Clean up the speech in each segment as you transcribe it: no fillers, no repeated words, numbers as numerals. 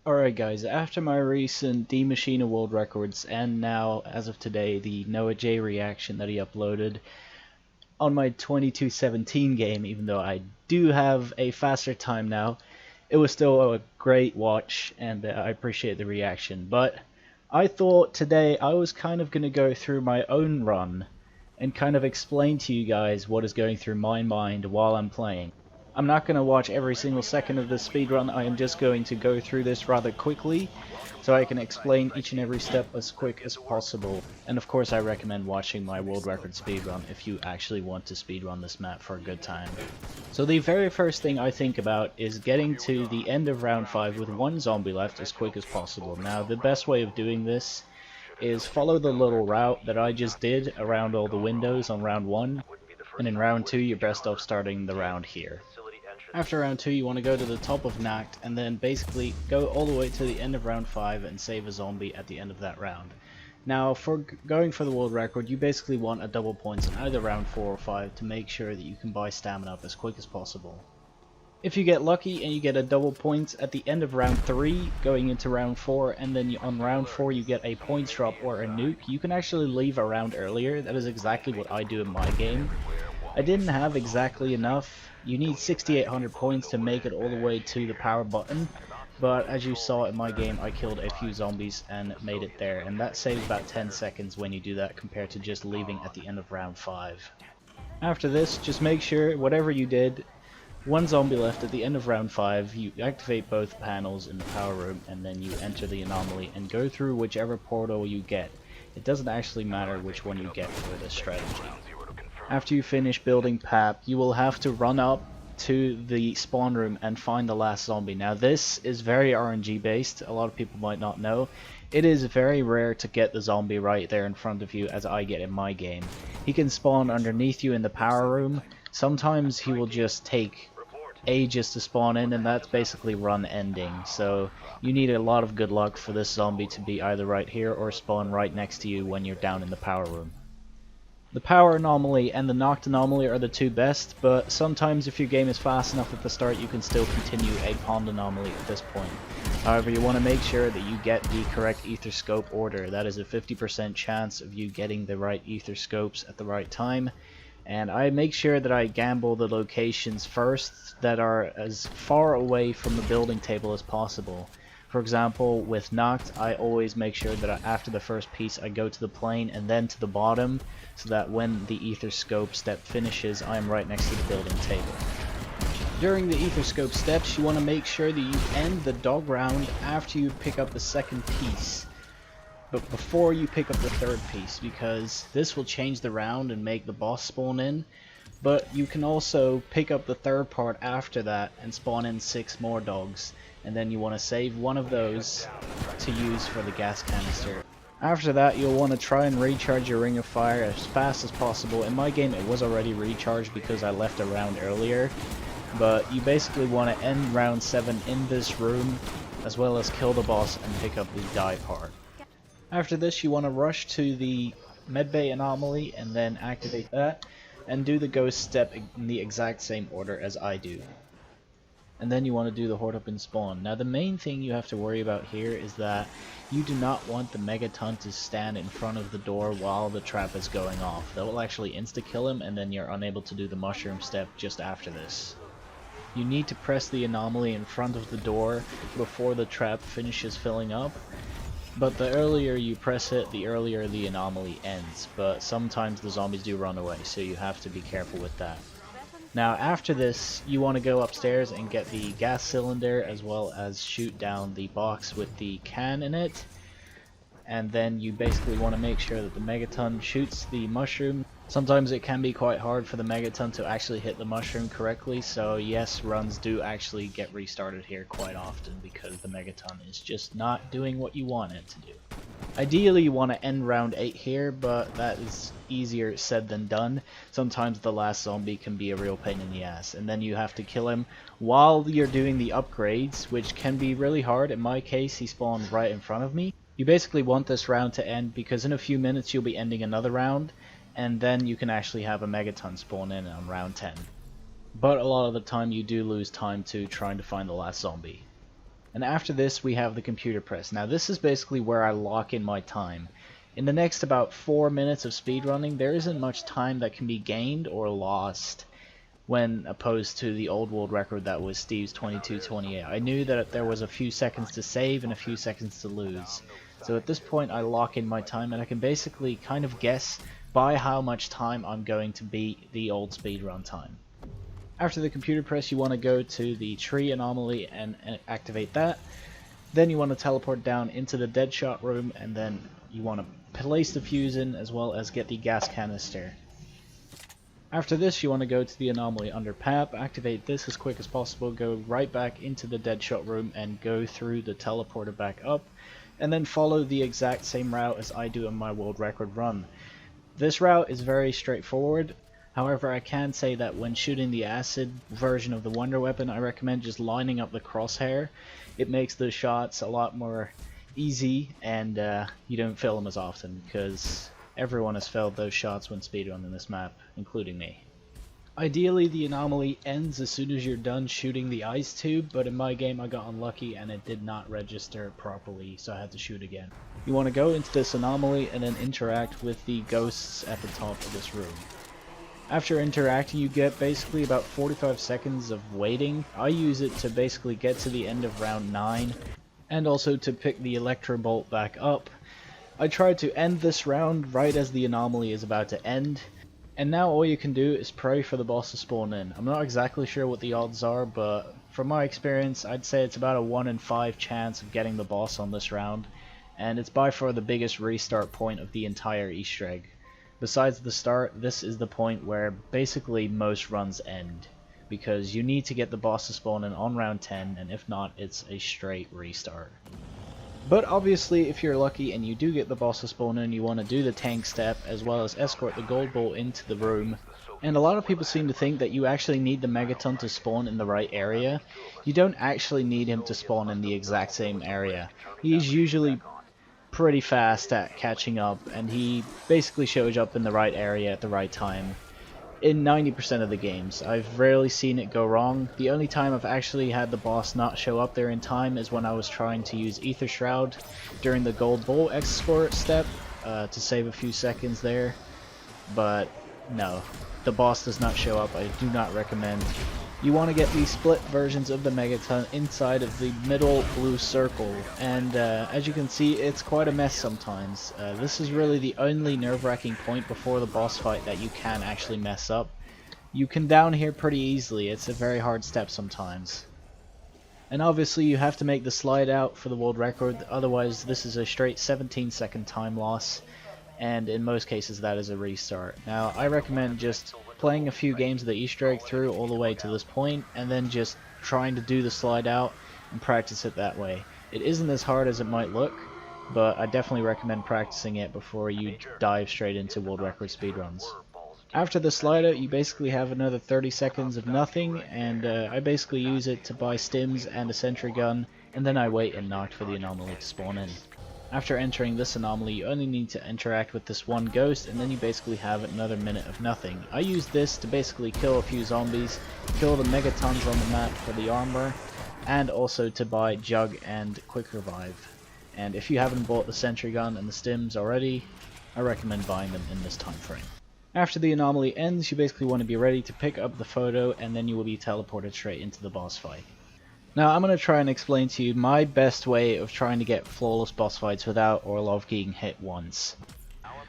Alright guys, after my recent Maschine world records and now, as of today, the Noah J reaction that he uploaded on my 2217 game, even though I do have a faster time now, it was still a great watch and I appreciate the reaction. But I thought today I was kind of going to go through my own run and kind of explain to you guys what is going through my mind while I'm playing. I'm not going to watch every single second of this speedrun, I am just going to go through this rather quickly so I can explain each and every step as quick as possible. And of course I recommend watching my world record speedrun if you actually want to speedrun this map for a good time. So the very first thing I think about is getting to the end of round 5 with one zombie left as quick as possible. Now the best way of doing this is follow the little route that I just did around all the windows on round 1, and in round 2 you're best off starting the round here. After round 2 you want to go to the top of Nacht and then basically go all the way to the end of round 5 and save a zombie at the end of that round. Now for going for the world record you basically want a double points in either round 4 or 5 to make sure that you can buy stamina up as quick as possible. If you get lucky and you get a double points at the end of round 3 going into round 4 and then on round 4 you get a points drop or a nuke, you can actually leave a round earlier. That is exactly what I do in my game. I didn't have exactly enough. You need 6,800 points to make it all the way to the power button, but as you saw in my game I killed a few zombies and made it there, and that saves about 10 seconds when you do that compared to just leaving at the end of round 5. After this, just make sure whatever you did, one zombie left at the end of round 5, you activate both panels in the power room and then you enter the anomaly and go through whichever portal you get. It doesn't actually matter which one you get for this strategy. After you finish building PAP, you will have to run up to the spawn room and find the last zombie. Now this is very RNG based, a lot of people might not know. It is very rare to get the zombie right there in front of you as I get in my game. He can spawn underneath you in the power room. Sometimes he will just take ages to spawn in, and that's basically run ending. So you need a lot of good luck for this zombie to be either right here or spawn right next to you when you're down in the power room. The power anomaly and the knocked anomaly are the two best, but sometimes if your game is fast enough at the start you can still continue a pond anomaly at this point. However, you want to make sure that you get the correct ether scope order. That is a 50% chance of you getting the right ether scopes at the right time. And I make sure that I gamble the locations first that are as far away from the building table as possible. For example, with Nacht, I always make sure that after the first piece I go to the plane and then to the bottom, so that when the ether scope step finishes, I am right next to the building table. During the ether scope steps, you want to make sure that you end the dog round after you pick up the second piece, but before you pick up the third piece, because this will change the round and make the boss spawn in. But you can also pick up the third part after that and spawn in 6 more dogs, and then you want to save one of those to use for the gas canister. After that you'll want to try and recharge your ring of fire as fast as possible. In my game it was already recharged because I left a round earlier, but you basically want to end round 7 in this room as well as kill the boss and pick up the die part. After this you want to rush to the medbay anomaly and then activate that and do the ghost step in the exact same order as I do. And then you want to do the horde up and spawn. Now the main thing you have to worry about here is that you do not want the megaton to stand in front of the door while the trap is going off. That will actually insta-kill him and then you're unable to do the mushroom step just after this. You need to press the anomaly in front of the door before the trap finishes filling up. But the earlier you press it, the earlier the anomaly ends, but sometimes the zombies do run away, so you have to be careful with that. Now after this, you want to go upstairs and get the gas cylinder as well as shoot down the box with the can in it. And then you basically want to make sure that the megaton shoots the mushroom. Sometimes it can be quite hard for the megaton to actually hit the mushroom correctly, so yes, runs do actually get restarted here quite often because the megaton is just not doing what you want it to do. Ideally you want to end round 8 here, but that is easier said than done. Sometimes the last zombie can be a real pain in the ass, and then you have to kill him while you're doing the upgrades, which can be really hard. In my case, he spawned right in front of me. You basically want this round to end because in a few minutes you'll be ending another round, and then you can actually have a megaton spawn in on round 10. But a lot of the time you do lose time to trying to find the last zombie. And after this we have the computer press. Now this is basically where I lock in my time. In the next about 4 minutes of speedrunning, there isn't much time that can be gained or lost when opposed to the old world record that was Steve's 22:28. I knew that there was a few seconds to save and a few seconds to lose. So at this point I lock in my time and I can basically kind of guess by how much time I'm going to beat the old speedrun time. After the computer press you want to go to the tree anomaly and activate that. Then you want to teleport down into the dead shot room, and then you want to place the fuse in as well as get the gas canister. After this you want to go to the anomaly under PAP, activate this as quick as possible, go right back into the dead shot room and go through the teleporter back up, and then follow the exact same route as I do in my world record run. This route is very straightforward. However, I can say that when shooting the acid version of the wonder weapon, I recommend just lining up the crosshair. It makes the shots a lot more easy, and you don't fail them as often, because everyone has failed those shots when speedrunning this map, including me. Ideally, the anomaly ends as soon as you're done shooting the ice tube, but in my game I got unlucky and it did not register properly, so I had to shoot again. You want to go into this anomaly and then interact with the ghosts at the top of this room. After interacting, you get basically about 45 seconds of waiting. I use it to basically get to the end of round 9, and also to pick the electro bolt back up. I tried to end this round right as the anomaly is about to end, and now all you can do is pray for the boss to spawn in. I'm not exactly sure what the odds are, but from my experience I'd say it's about a 1 in 5 chance of getting the boss on this round, and it's by far the biggest restart point of the entire Easter egg. Besides the start, this is the point where basically most runs end, because you need to get the boss to spawn in on round 10, and if not, it's a straight restart. But obviously, if you're lucky and you do get the boss to spawn in, you want to do the tank step as well as escort the gold bolt into the room. And a lot of people seem to think that you actually need the megaton to spawn in the right area. You don't actually need him to spawn in the exact same area. He's usually pretty fast at catching up, and he basically shows up in the right area at the right time. In 90% of the games, I've rarely seen it go wrong. The only time I've actually had the boss not show up there in time is when I was trying to use Ether Shroud during the Gold Bolt escort step to save a few seconds there. But no, the boss does not show up. I do not recommend. You want to get these split versions of the megaton inside of the middle blue circle, and as you can see, it's quite a mess sometimes. This is really the only nerve-wracking point before the boss fight that you can actually mess up. You can down here pretty easily. It's a very hard step sometimes. And obviously you have to make the slide out for the world record, otherwise this is a straight 17-second time loss, and in most cases that is a restart. Now I recommend just playing a few games of the Easter egg through all the way to this point, and then just trying to do the slide out and practice it that way. It isn't as hard as it might look, but I definitely recommend practicing it before you dive straight into world record speedruns. After the slide out, you basically have another 30 seconds of nothing, and I basically use it to buy stims and a sentry gun, and then I wait and knock for the anomaly to spawn in. After entering this anomaly, you only need to interact with this one ghost, and then you basically have another minute of nothing. I use this to basically kill a few zombies, kill the megatons on the map for the armor, and also to buy Jug and Quick Revive. And if you haven't bought the sentry gun and the stims already, I recommend buying them in this time frame. After the anomaly ends, you basically want to be ready to pick up the photo, and then you will be teleported straight into the boss fight. Now I'm going to try and explain to you my best way of trying to get flawless boss fights without Orlov getting hit once.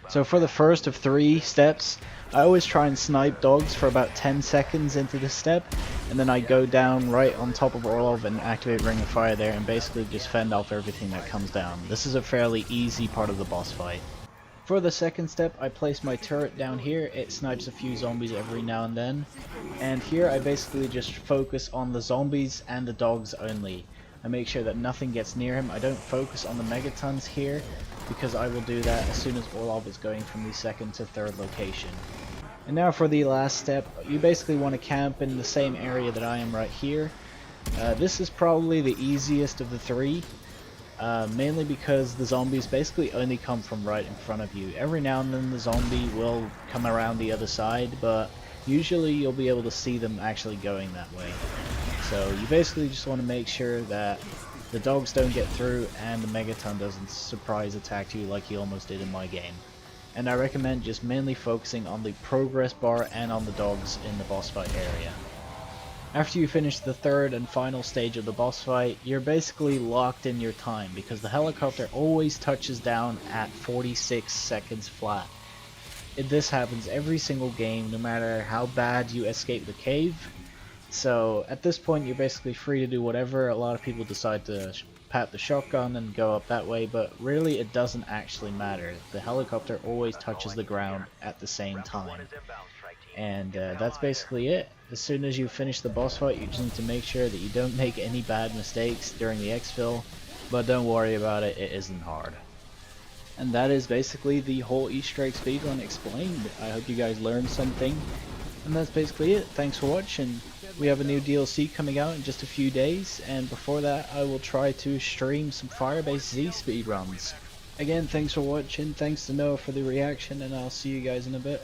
So for the first of 3 steps, I always try and snipe dogs for about 10 seconds into the step, and then I go down right on top of Orlov and activate Ring of Fire there and basically just fend off everything that comes down. This is a fairly easy part of the boss fight. For the second step, I place my turret down here. It snipes a few zombies every now and then. And here I basically just focus on the zombies and the dogs only. I make sure that nothing gets near him. I don't focus on the megatons here, because I will do that as soon as Orlov is going from the second to third location. And now for the last step, you basically want to camp in the same area that I am right here. This is probably the easiest of the 3. Mainly because the zombies basically only come from right in front of you. Every now and then the zombie will come around the other side, but usually you'll be able to see them actually going that way. So you basically just want to make sure that the dogs don't get through, and the megaton doesn't surprise attack you like he almost did in my game. And I recommend just mainly focusing on the progress bar and on the dogs in the boss fight area. After you finish the third and final stage of the boss fight, you're basically locked in your time because the helicopter always touches down at 46 seconds flat. This happens every single game, no matter how bad you escape the cave. So at this point you're basically free to do whatever. A lot of people decide to pat the shotgun and go up that way, but really it doesn't actually matter. The helicopter always touches the ground at the same time. And that's basically it. As soon as you finish the boss fight, you just need to make sure that you don't make any bad mistakes during the exfil, but don't worry about it, it isn't hard. And that is basically the whole Easter egg speedrun explained. I hope you guys learned something. And that's basically it. Thanks for watching. We have a new DLC coming out in just a few days, and before that I will try to stream some Firebase Z speedruns. Again, thanks for watching, thanks to Noah for the reaction, and I'll see you guys in a bit.